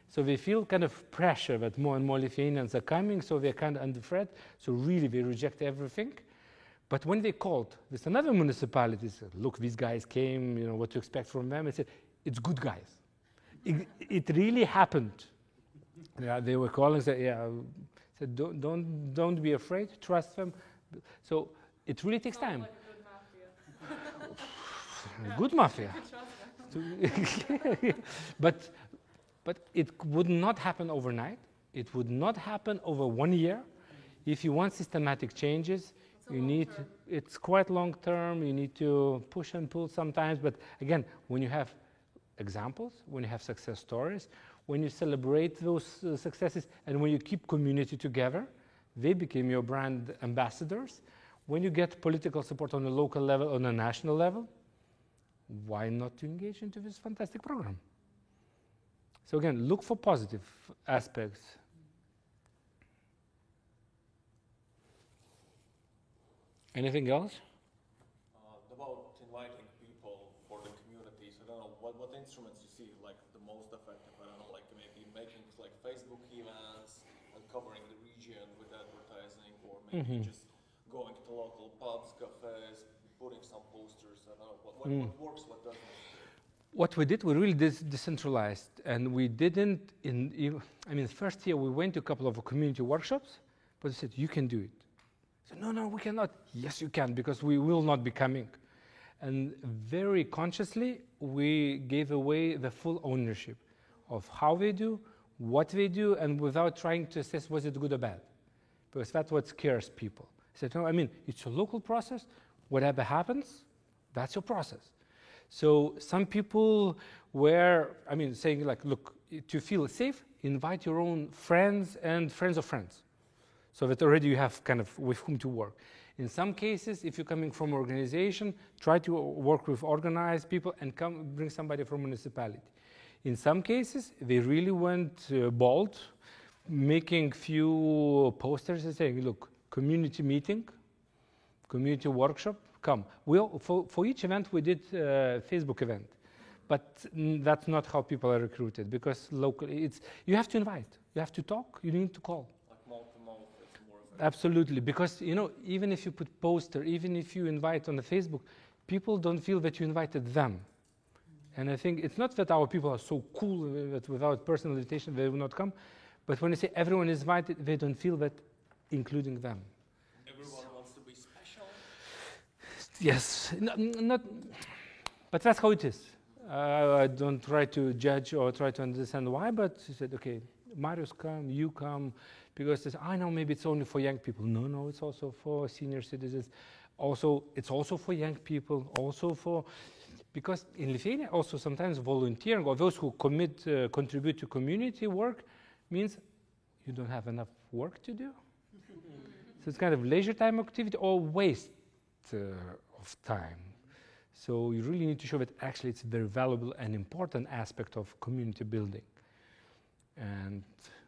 So they feel kind of pressure that more and more Lithuanians are coming, so they're kind of under threat. So really, they reject everything. But when they called this another municipality, said, look, these guys came, you know, what to expect from them? I said, it's good guys. It really happened. Yeah, they were calling, said, don't be afraid, trust them. So it really takes time. Like a Good mafia. But it would not happen overnight. It would not happen over 1 year. If you want systematic changes, it's quite long term. You need to push and pull sometimes. But again, when you have examples, when you have success stories, when you celebrate those successes, and when you keep community together, they become your brand ambassadors. When you get political support on a local level, on a national level, why not to engage into this fantastic program? So again, look for positive aspects. Anything else? About inviting people for the communities, I don't know, what instruments you see like the most effective? I don't know, like maybe making like Facebook events and covering the region with advertising, or maybe just going to local pubs, cafes, putting some posters. I don't know, what works, what doesn't. What we did, we really decentralized, and we didn't, first year we went to a couple of community workshops, but they said, you can do it. I said, no, we cannot. Yes, you can, because we will not be coming. And very consciously, we gave away the full ownership of how they do, what they do, and without trying to assess was it good or bad, because that's what scares people. I said, no, it's a local process. Whatever happens, that's your process. So some people were, saying like, look, to feel safe, invite your own friends and friends of friends, so that already you have kind of with whom to work. In some cases, if you're coming from an organization, try to work with organized people and bring somebody from municipality. In some cases, they really went bold, making few posters and saying, look, community meeting, community workshop, come. For each event, we did a Facebook event. But that's not how people are recruited, because locally, you have to invite, you have to talk, you need to call. Like mouth-to-mouth is more effective. Absolutely, because even if you put poster, even if you invite on the Facebook, people don't feel that you invited them. And I think it's not that our people are so cool that without personal invitation they will not come, but when you say everyone is invited, they don't feel that including them. Everyone wants to be special. Yes, but that's how it is. I don't try to judge or try to understand why, but he said, okay, Marius come, you come, because I know maybe it's only for young people. No, it's also for senior citizens. It's also for young people, because in Lithuania also sometimes volunteering or those who contribute to community work means you don't have enough work to do. So it's kind of leisure time activity or waste of time. So you really need to show that actually it's a very valuable and important aspect of community building. And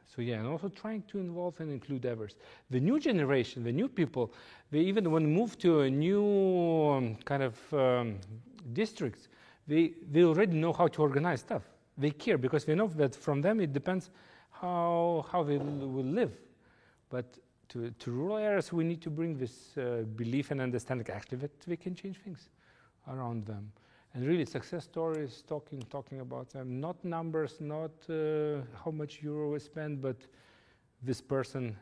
so and also trying to involve and include others. The new generation, the new people, they even when move to a new districts, they already know how to organize stuff. They care because they know that from them it depends how they will live. But to rural areas, we need to bring this belief and understanding actually that we can change things around them. And really success stories, talking about them, not numbers, not how much euro was spent, but this person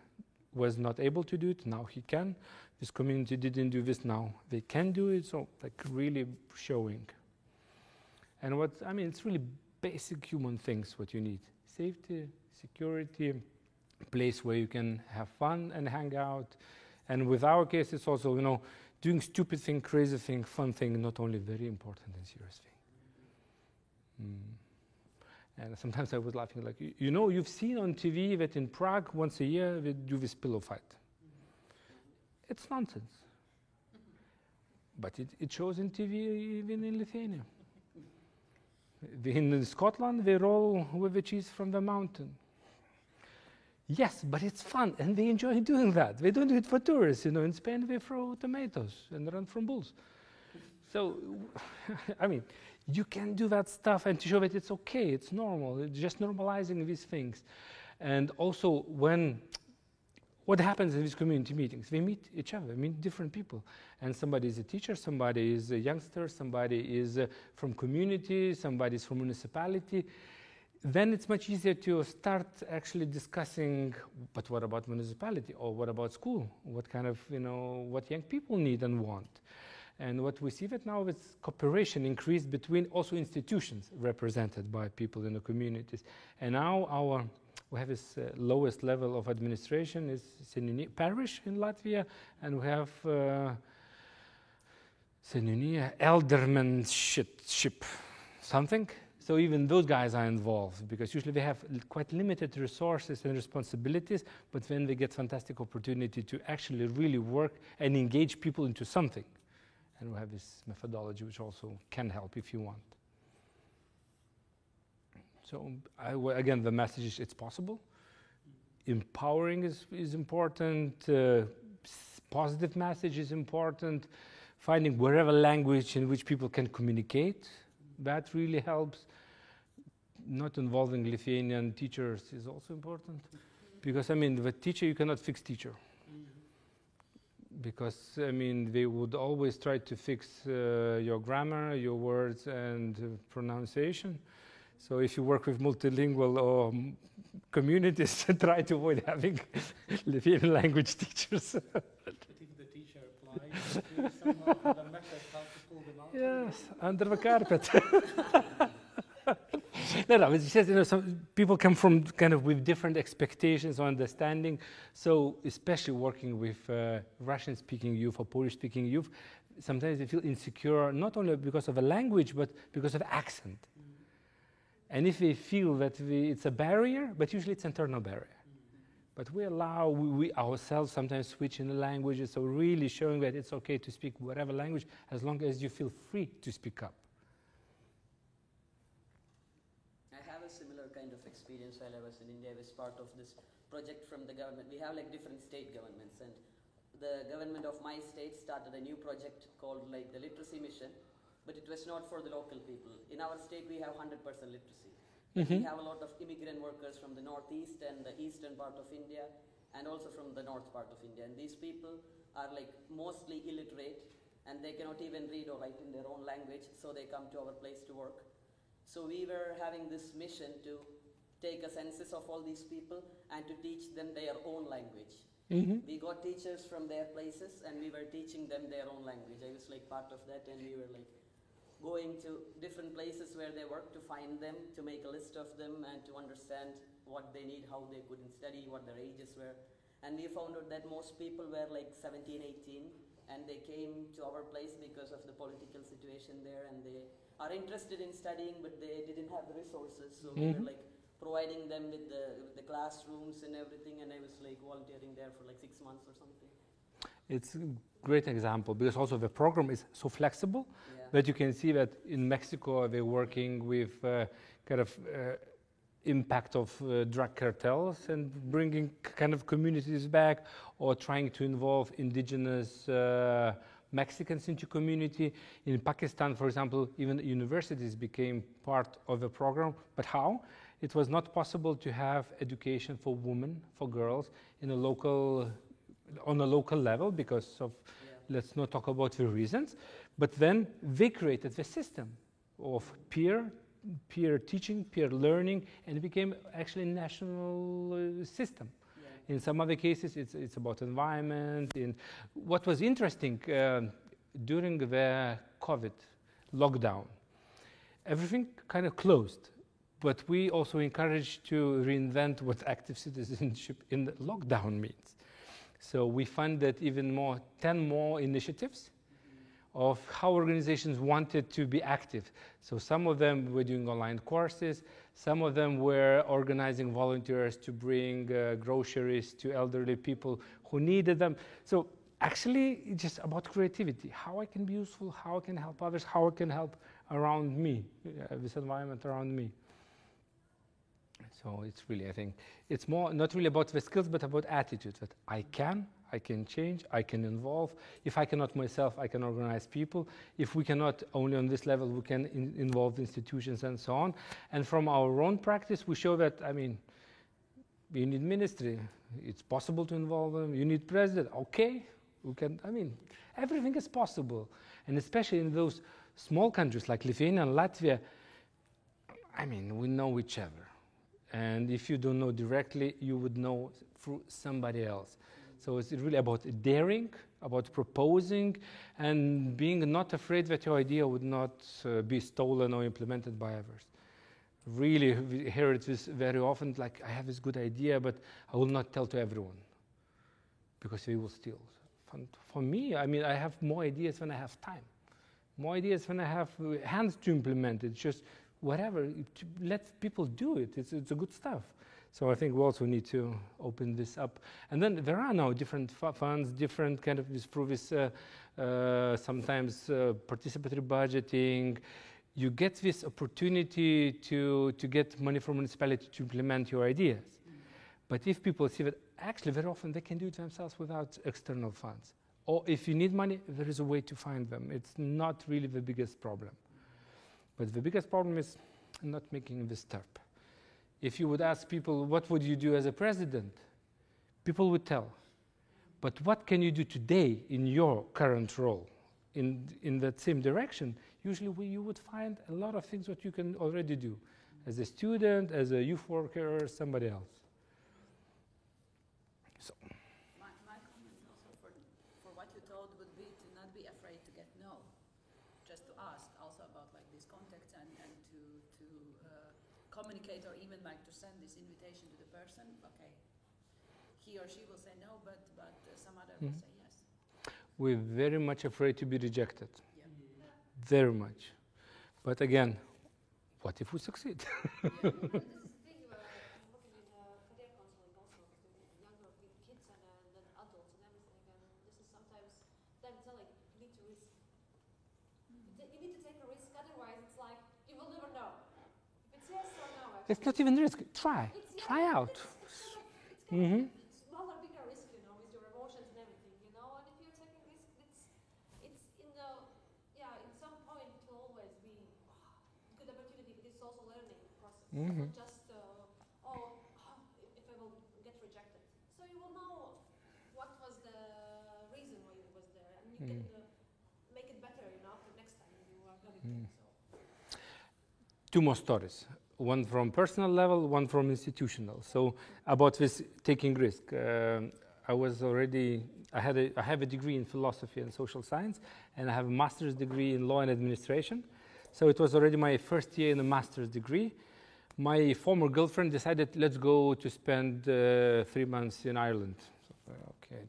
was not able to do it, now he can. This community didn't do this, now they can do it, so like really showing. And it's really basic human things what you need. Safety, security, place where you can have fun and hang out. And with our case, it's also, doing stupid thing, crazy thing, fun thing, not only very important and serious thing. And sometimes I was laughing like, you've seen on TV that in Prague once a year they do this pillow fight. It's nonsense. but it shows in TV even in Lithuania. In Scotland, they roll with the cheese from the mountain. Yes, but it's fun, and they enjoy doing that. They don't do it for tourists. In Spain, they throw tomatoes and run from bulls. So, I mean, you can do that stuff and to show that it's okay, it's normal. It's just normalizing these things. And also, what happens in these community meetings? We meet each other, meet different people. And somebody is a teacher, somebody is a youngster, somebody is from community, somebody is from municipality. Then it's much easier to start actually discussing, but what about municipality? Or what about school? What kind of, what young people need and want? And what we see that now is cooperation increased between also institutions represented by people in the communities. And now we have this lowest level of administration is parish in Latvia, and we have eldermanship, something. So even those guys are involved, because usually they have quite limited resources and responsibilities, but then they get fantastic opportunity to actually really work and engage people into something. And we have this methodology which also can help if you want. So again, the message is it's possible. Empowering is important. Positive message is important. Finding whatever language in which people can communicate, that really helps. Not involving Lithuanian teachers is also important. Because, the teacher, you cannot fix teacher. Because, they would always try to fix your grammar, your words, and pronunciation. So if you work with multilingual or communities, try to avoid having Lithuanian language teachers. But if the teacher applies to somehow the method how to pull them out? Yes, under the carpet. No, it's just, some people come from kind of with different expectations or understanding. So especially working with Russian-speaking youth or Polish-speaking youth, sometimes they feel insecure, not only because of a language, but because of accent. And if they feel that it's a barrier, but usually it's an internal barrier. But we allow, we ourselves sometimes switch in the languages, so really showing that it's okay to speak whatever language, as long as you feel free to speak up. Similar kind of experience while I was in India. I was part of this project from the government. We have different state governments, and the government of my state started a new project called the literacy mission, but it was not for the local people. In our state we have 100% literacy. We have a lot of immigrant workers from the northeast and the eastern part of India, and also from the north part of India, and these people are mostly illiterate, and they cannot even read or write in their own language, so they come to our place to work. So we were having this mission to take a census of all these people and to teach them their own language. We got teachers from their places and we were teaching them their own language. I was part of that, and we were going to different places where they work to find them, to make a list of them and to understand what they need, how they couldn't study, what their ages were. And we found out that most people were 17, 18, and they came to our place because of the political situation there, and they are interested in studying, but they didn't have the resources. So we were providing them with the classrooms and everything, and I was volunteering there for 6 months or something. It's a great example, because also the program is so flexible that you can see that in Mexico they're working with impact of drug cartels and bringing communities back, or trying to involve indigenous Mexicans into community. In Pakistan, for example, even universities became part of the program. But how? It was not possible to have education for women, for girls, on a local level because of, let's not talk about the reasons. But then they created the system of peer teaching, peer learning, and it became actually a national system. In some other cases, it's about environment. What was interesting during the COVID lockdown, everything kind of closed, but we also encouraged to reinvent what active citizenship in the lockdown means. So we funded even 10 more initiatives of how organizations wanted to be active. So some of them were doing online courses, some of them were organizing volunteers to bring groceries to elderly people who needed them. So actually it's just about creativity. How I can be useful, how I can help others, how I can help around me, this environment around me. So it's really, I think, it's more not really about the skills, but about attitude, that I can change, I can involve. If I cannot myself, I can organize people. If we cannot only on this level, we can involve institutions and so on. And from our own practice, we show that, I mean, you need ministry, it's possible to involve them. You need president, okay, we can, I mean, everything is possible. And especially in those small countries like Lithuania and Latvia, I mean, we know each other. And if you don't know directly, you would know through somebody else. So it's really about daring, about proposing, and being not afraid that your idea would not be stolen or implemented by others. Really, we hear it very often, like, I have this good idea, but I will not tell to everyone, because they will steal. For me, I mean, I have more ideas when I have time. More ideas when I have hands to implement it. Just whatever, let people do it. It's a good stuff. So I think we also need to open this up. And then there are now different funds, different kind of through this sometimes participatory budgeting. You get this opportunity to get money from municipality to implement your ideas. But if people see that actually very often they can do it themselves without external funds. Or if you need money, there is a way to find them. It's not really the biggest problem. But the biggest problem is not making this step. If you would ask people, what would you do as a president? People would tell. But what can you do today in your current role? In that same direction, usually you would find a lot of things that you can already do as a student, as a youth worker, or somebody else. So. My comment also for what you told would be to not be afraid to get no. Just to ask also about like these contacts and to communicate, or even like to send this invitation to the person. Okay, he or she will say no, but some other will say yes. We're very much afraid to be rejected. Yeah. Very much. But again, what if we succeed? This is the thing where I'm working in career counseling also with younger kids and then adults and everything, and this is sometimes them telling you need to risk. You need to take a risk, otherwise it's like you will never know. If it's yes or no. Actually. It's not even risk. Try. Try out. It's kind of smaller, bigger risk, you know, with your emotions and everything, you know. And if you're taking risk, it's in the in some point it will always be good opportunity, but it's also learning process. Not just if I will get rejected. So you will know what was the reason why it was there, and you can make it better, you know, for next time you are going to. So. Two more stories. One from personal level, one from institutional. So about this taking risk. I have a degree in philosophy and social science, and I have a master's degree in law and administration. So it was already my first year in a master's degree. My former girlfriend decided, let's go to spend 3 months in Ireland. So, okay.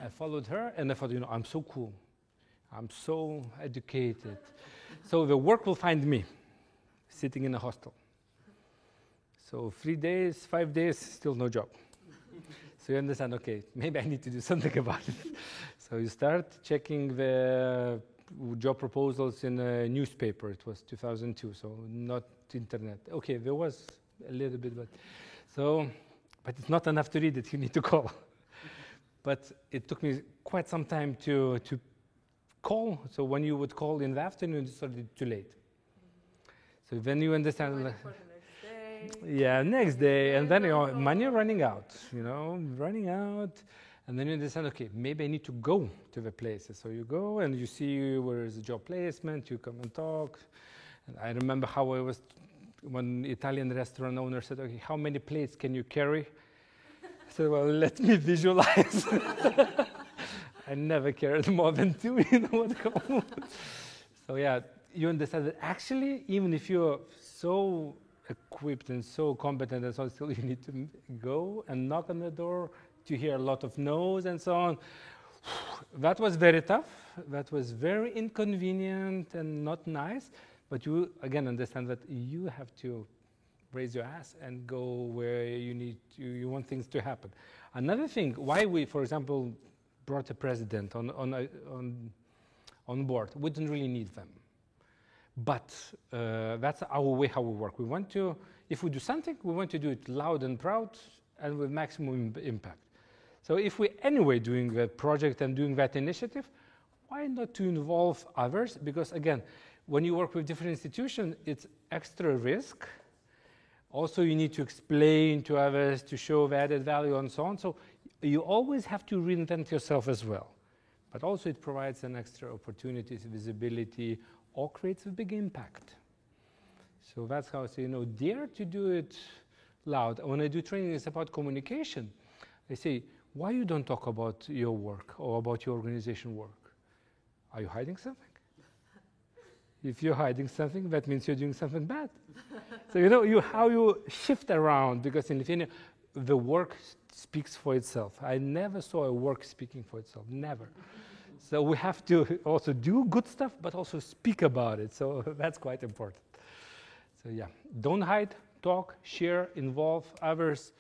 I followed her, and I thought, you know, I'm so cool. I'm so educated. So the work will find me sitting in a hostel. So 3 days, 5 days, still no job. So you understand, okay, maybe I need to do something about it. So you start checking the job proposals in a newspaper. It was 2002, so not internet. Okay, there was a little bit, but it's not enough to read it, you need to call. But it took me quite some time to call. So when you would call in the afternoon, it's already too late. So then you understand. For the next day. Yeah, next day, and then money running out, running out, and then you understand. Okay, maybe I need to go to the places. So you go and you see where is the job placement. You come and talk. And I remember how I was when Italian restaurant owner said, "Okay, how many plates can you carry?" I said, "Well, let me visualize." I never carried more than 2. So yeah. You understand that actually, even if you're so equipped and so competent and so on, still you need to go and knock on the door to hear a lot of no's and so on. That was very tough. That was very inconvenient and not nice. But you, again, understand that you have to raise your ass and go where you want things to happen. Another thing, why we, for example, brought a president on board. We didn't really need them. But that's our way how we work. We want to, if we do something, we want to do it loud and proud and with maximum impact. So if we're anyway doing a project and doing that initiative, why not to involve others? Because again, when you work with different institutions, it's extra risk. Also, you need to explain to others, to show the added value and so on. So you always have to reinvent yourself as well. But also it provides an extra opportunity, visibility, or creates a big impact. So that's how I say, dare to do it loud. When I do training, it's about communication. I say, why you don't talk about your work or about your organization work? Are you hiding something? If you're hiding something, that means you're doing something bad. So how you shift around, because in Lithuania, the work speaks for itself. I never saw a work speaking for itself, never. So we have to also do good stuff, but also speak about it. So that's quite important. So yeah, don't hide, talk, share, involve others.